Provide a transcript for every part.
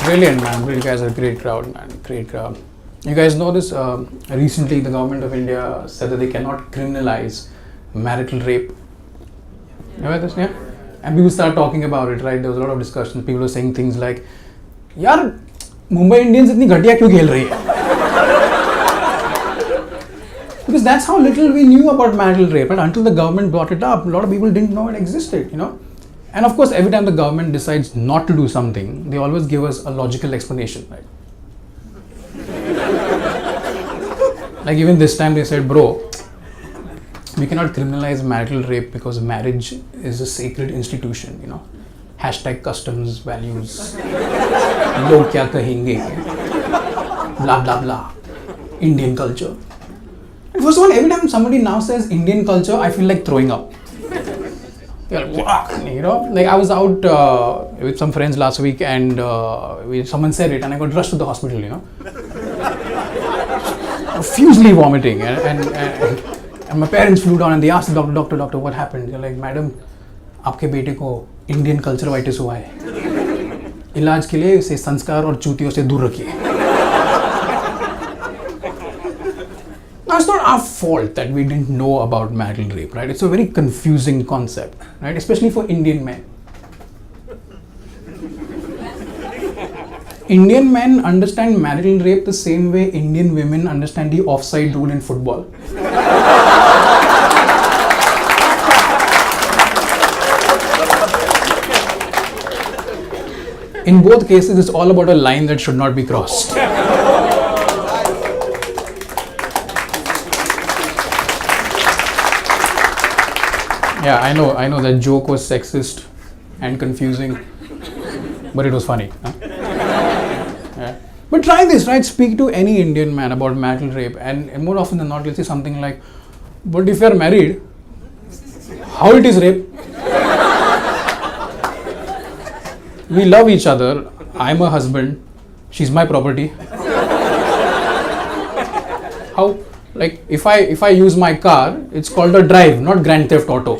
Brilliant, man. You guys are a great crowd, man. Great crowd. You guys know this? Recently, the government of India said that they cannot criminalize marital rape. You know this? Yeah? And people start talking about it, right? There was a lot of discussion. People were saying things like, "Yaar, Mumbai Indians itni ghatiya kyun khel rahi hai?" Because that's how little we knew about marital rape, and until the government brought it up, a lot of people didn't know it existed, you know. And of course, every time the government decides not to do something, they always give us a logical explanation, right? Like even this time they said, bro, we cannot criminalize marital rape because marriage is a sacred institution, you know. Hashtag customs, values, log kya kahenge, blah blah blah, Indian culture. And first of all, every time somebody now says Indian culture, I feel like throwing up. You're like, you know, like I was out with some friends last week and someone said it and I got rushed to the hospital, you know. Profusely vomiting and my parents flew down and they asked the doctor, what happened? They're like, madam, आपके बेटे को Indian culture-itis हुआ है. इलाज के लिए इसे संस्कार और चूतियों से दूर रखिए. Now, it's not our fault that we didn't know about marital rape, right? It's a very confusing concept, right? Especially for Indian men. Indian men understand marital rape the same way Indian women understand the offside rule in football. In both cases, it's all about a line that should not be crossed. Yeah, I know that joke was sexist and confusing, but it was funny. Huh? Yeah. But try this, right? Speak to any Indian man about marital rape, and more often than not, you'll say something like, "But if you're married, how it is rape? We love each other. I'm a husband. She's my property. How? Like if I use my car, it's called a drive, not Grand Theft Auto."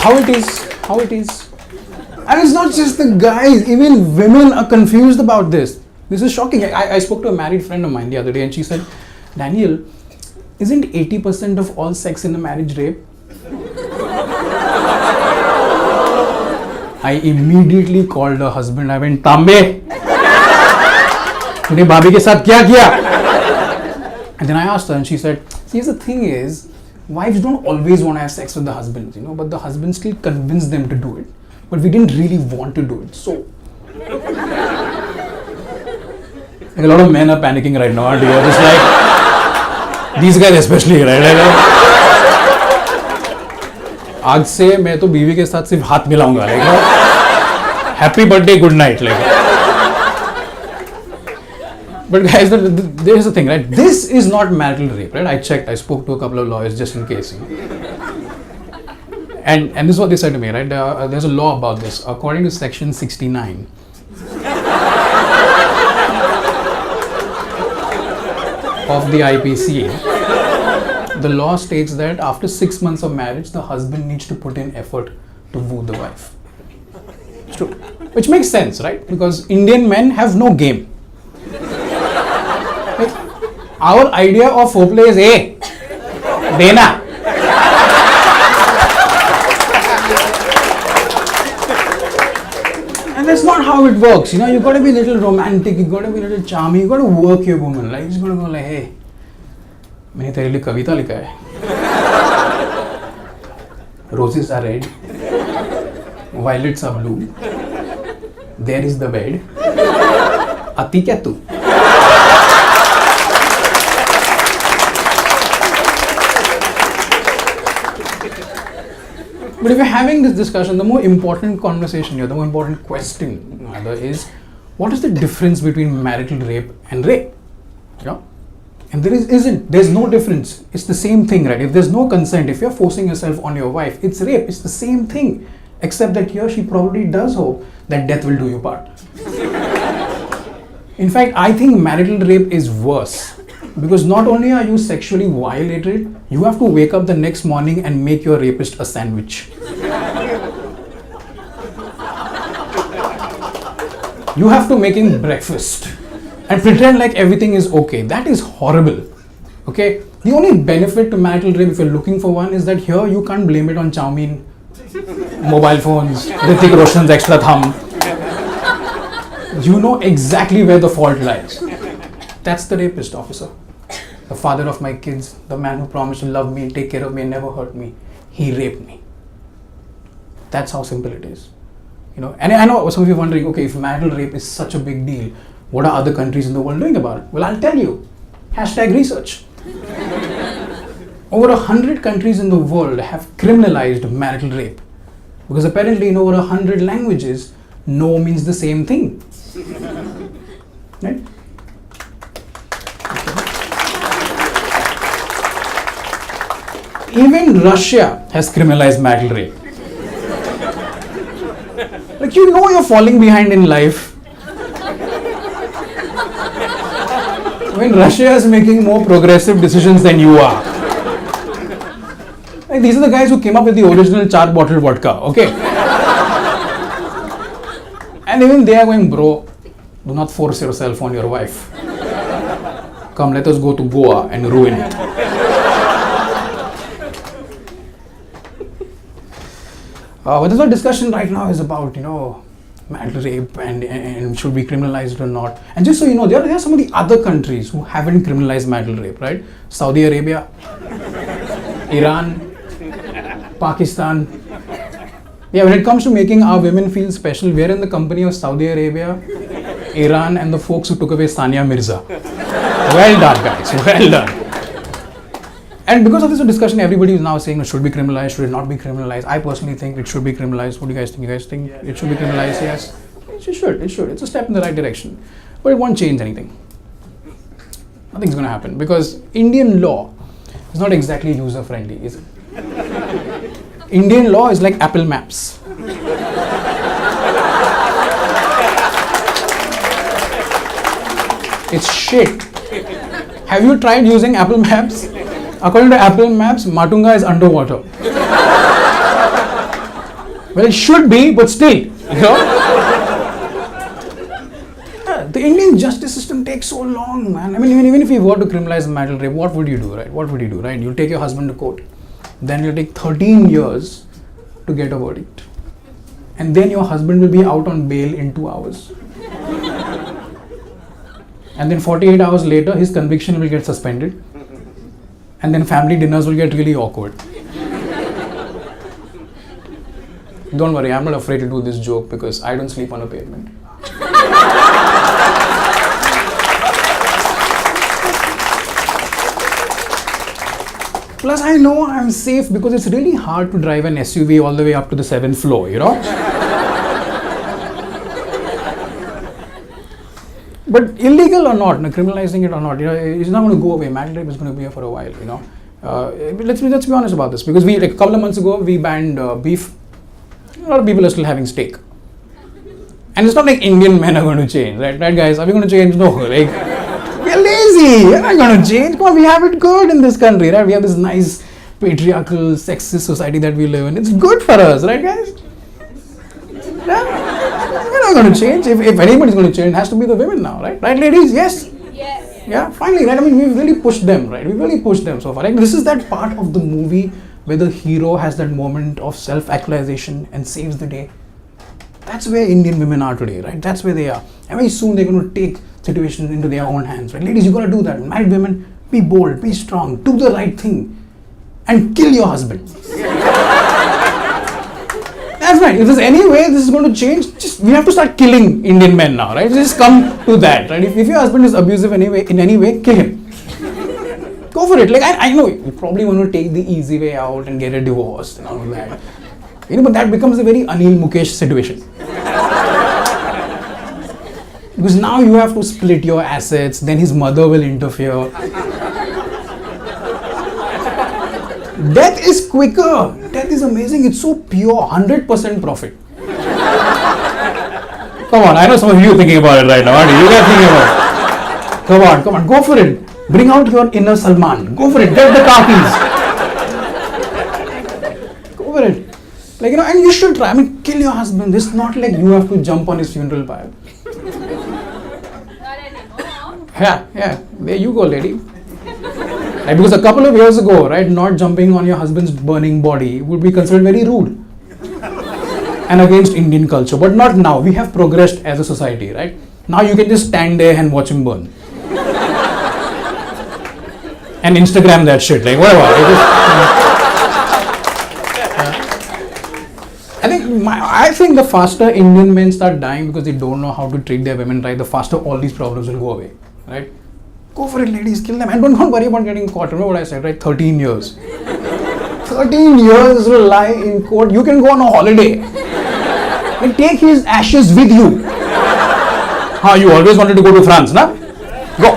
How it is. And it's not just the guys, even women are confused about this. This is shocking. I spoke to a married friend of mine the other day and she said, Daniel, isn't 80% of all sex in a marriage rape? I immediately called her husband. I went, Tambe, तूने भाभी के साथ क्या किया? And then I asked her and she said, see, the thing is, wives don't always want to have sex with the husbands, you know, but the husbands still convince them to do it. But we didn't really want to do it, so. Like a lot of men are panicking right now, aren't you? Just like, these guys especially, right? आज से मैं तो बीवी के साथ सिर्फ हाथ मिलाऊंगा, like, happy birthday, good night, like. But guys, there's the thing, right? This is not marital rape, right? I checked, I spoke to a couple of lawyers just in case. You know? And this is what they said to me, right? There's a law about this. According to section 69 of the IPC, the law states that after 6 months of marriage, the husband needs to put in effort to woo the wife. It's true. Which makes sense, right? Because Indian men have no game. Our idea of foreplay is, hey, dena. And that's not how it works. You know, you've got to be a little romantic, you've got to be a little charming, you've got to work your woman. Like, you've just got to go like, hey, मैंने तेरे लिए कविता लिखा है. Roses are red, violets are blue. There is the bed. आती क्या तू? But if you're having this discussion, the more important conversation here, the more important question rather is, what is the difference between marital rape and rape? You know? And there's no difference. It's the same thing, right? If there's no consent, if you're forcing yourself on your wife, it's rape. It's the same thing. Except that here she probably does hope that death will do you part. In fact, I think marital rape is worse. Because not only are you sexually violated, you have to wake up the next morning and make your rapist a sandwich. You have to make him breakfast and pretend like everything is okay. That is horrible. Okay? The only benefit to marital rape, if you're looking for one, is that here you can't blame it on chow mein, mobile phones, Hrithik Roshan's extra thumb. You know exactly where the fault lies. That's the rapist, officer. The father of my kids, the man who promised to love me, take care of me, and never hurt me. He raped me. That's how simple it is. You know, and I know some of you are wondering, okay, if marital rape is such a big deal, what are other countries in the world doing about it? Well, I'll tell you. #research. Over 100 countries in the world have criminalized marital rape. Because apparently in over 100 languages, no means the same thing. Right? Even Russia has criminalized marital rape. Like, you know you're falling behind in life when Russia is making more progressive decisions than you are. Like, these are the guys who came up with the original char bottle vodka, okay? And even they are going, bro, do not force yourself on your wife. Come, let us go to Goa and ruin it. But this whole discussion right now is about, you know, marital rape and should be criminalized or not. And just so you know, there are some of the other countries who haven't criminalized marital rape, right? Saudi Arabia, Iran, Pakistan. Yeah, when it comes to making our women feel special, we're in the company of Saudi Arabia, Iran, and the folks who took away Sania Mirza. Well done, guys. Well done. And because of this discussion, everybody is now saying it should be criminalized, should it not be criminalized. I personally think it should be criminalized. What do you guys think? You guys think it should be criminalized? Yes. It should. It should. It's a step in the right direction. But it won't change anything. Nothing's going to happen because Indian law is not exactly user-friendly, is it? Indian law is like Apple Maps. It's shit. Have you tried using Apple Maps? According to Apple Maps, Matunga is underwater. Well, it should be, but still, you know. The Indian justice system takes so long, man. I mean, even if you were to criminalize marital rape, what would you do, right? What would you do, right? You'll take your husband to court. Then you'll take 13 years to get a verdict. And then your husband will be out on bail in 2 hours. And then 48 hours later, his conviction will get suspended. And then family dinners will get really awkward. Don't worry, I'm not afraid to do this joke because I don't sleep on a pavement. Plus, I know I'm safe because it's really hard to drive an SUV all the way up to the 7th floor, you know? But illegal or not, criminalizing it or not, you know, it's not going to go away. Marital rape is going to be here for a while, you know. Let's be honest about this because like a couple of months ago we banned beef. A lot of people are still having steak, and it's not like Indian men are going to change, right? Right, guys? Are we going to change? No, like we're lazy. We're not going to change. Come on, we have it good in this country, right? We have this nice patriarchal, sexist society that we live in. It's good for us, right, guys? Yeah. We're not going to change. If anybody's going to change, it has to be the women now, right? Right, ladies? Yes? Yes. Yeah, finally, right? I mean, we've really pushed them, right? We've really pushed them so far. Like, this is that part of the movie where the hero has that moment of self-actualization and saves the day. That's where Indian women are today, right? That's where they are. And very soon they're going to take situations into their own hands, right? Ladies, you got to do that. Married women, be bold, be strong, do the right thing, and kill your husband. That's right. If there's any way this is going to change, we have to start killing Indian men now, right? Just come to that, right? If your husband is abusive in any way, kill him. Go for it. Like I know you probably want to take the easy way out and get a divorce and all of that. You know, but that becomes a very Anil Mukesh situation. Because now you have to split your assets, then his mother will interfere. Death is quicker. Death is amazing. It's so pure. 100% profit. Come on, I know some of you thinking about it right now, aren't you? You guys thinking about it. Come on, go for it. Bring out your inner Salman. Go for it. Get the car keys. Go for it. Like, you know, and you should try. I mean, kill your husband. It's not like you have to jump on his funeral pyre. Yeah, there you go, lady. Right, because a couple of years ago, right, not jumping on your husband's burning body would be considered very rude and against Indian culture. But not now. We have progressed as a society, right? Now you can just stand there and watch him burn. And Instagram that shit, like whatever. I think the faster Indian men start dying because they don't know how to treat their women right, the faster all these problems will go away, right? Go for it, ladies, kill them, and don't worry about getting caught. Remember what I said, right? 13 years. 13 years to lie in court. You can go on a holiday and take his ashes with you. You always wanted to go to France, na? Go.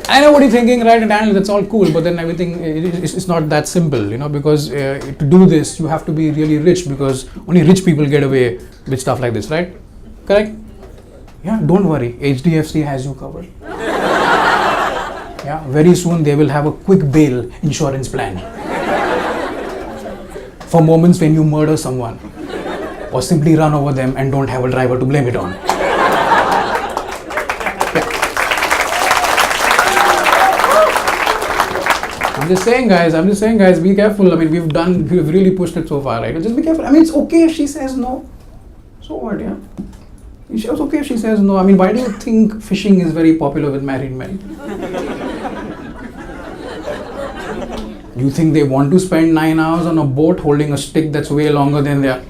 I know what you're thinking, right? Daniel, that's all cool, but then everything it's not that simple, because to do this, you have to be really rich, because only rich people get away with stuff like this, right? Correct? Yeah, don't worry. HDFC has you covered. Yeah, very soon they will have a quick bail insurance plan for moments when you murder someone or simply run over them and don't have a driver to blame it on. I'm just saying, guys, be careful. I mean, we've really pushed it so far, right? Just be careful. I mean, it's okay if she says no. So what, yeah? It's okay if she says no. I mean, why do you think fishing is very popular with married men? You think they want to spend 9 hours on a boat holding a stick that's way longer than their...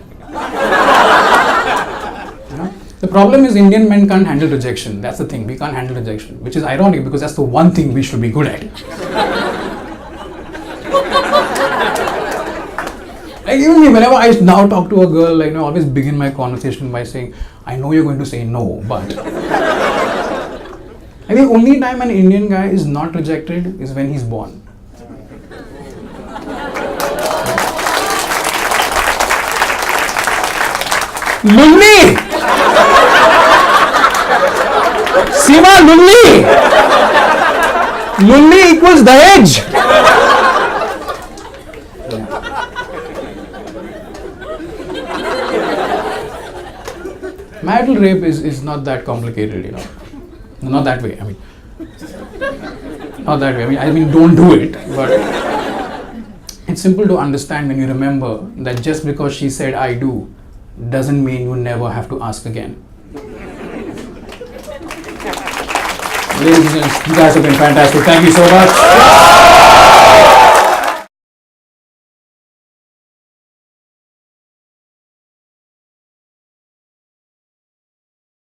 The problem is Indian men can't handle rejection. That's the thing. We can't handle rejection, which is ironic because that's the one thing we should be good at. Like even me, whenever I now talk to a girl, I always begin my conversation by saying, I know you're going to say no, but... I think only time an Indian guy is not rejected is when he's born. Lulli! Seema, Lulli! Lulli equals Dahej! Marital rape is not that complicated, Not that way, Not that way. I mean, don't do it, but it's simple to understand when you remember that just because she said I do doesn't mean you never have to ask again. Ladies and gentlemen, you guys have been fantastic. Thank you so much.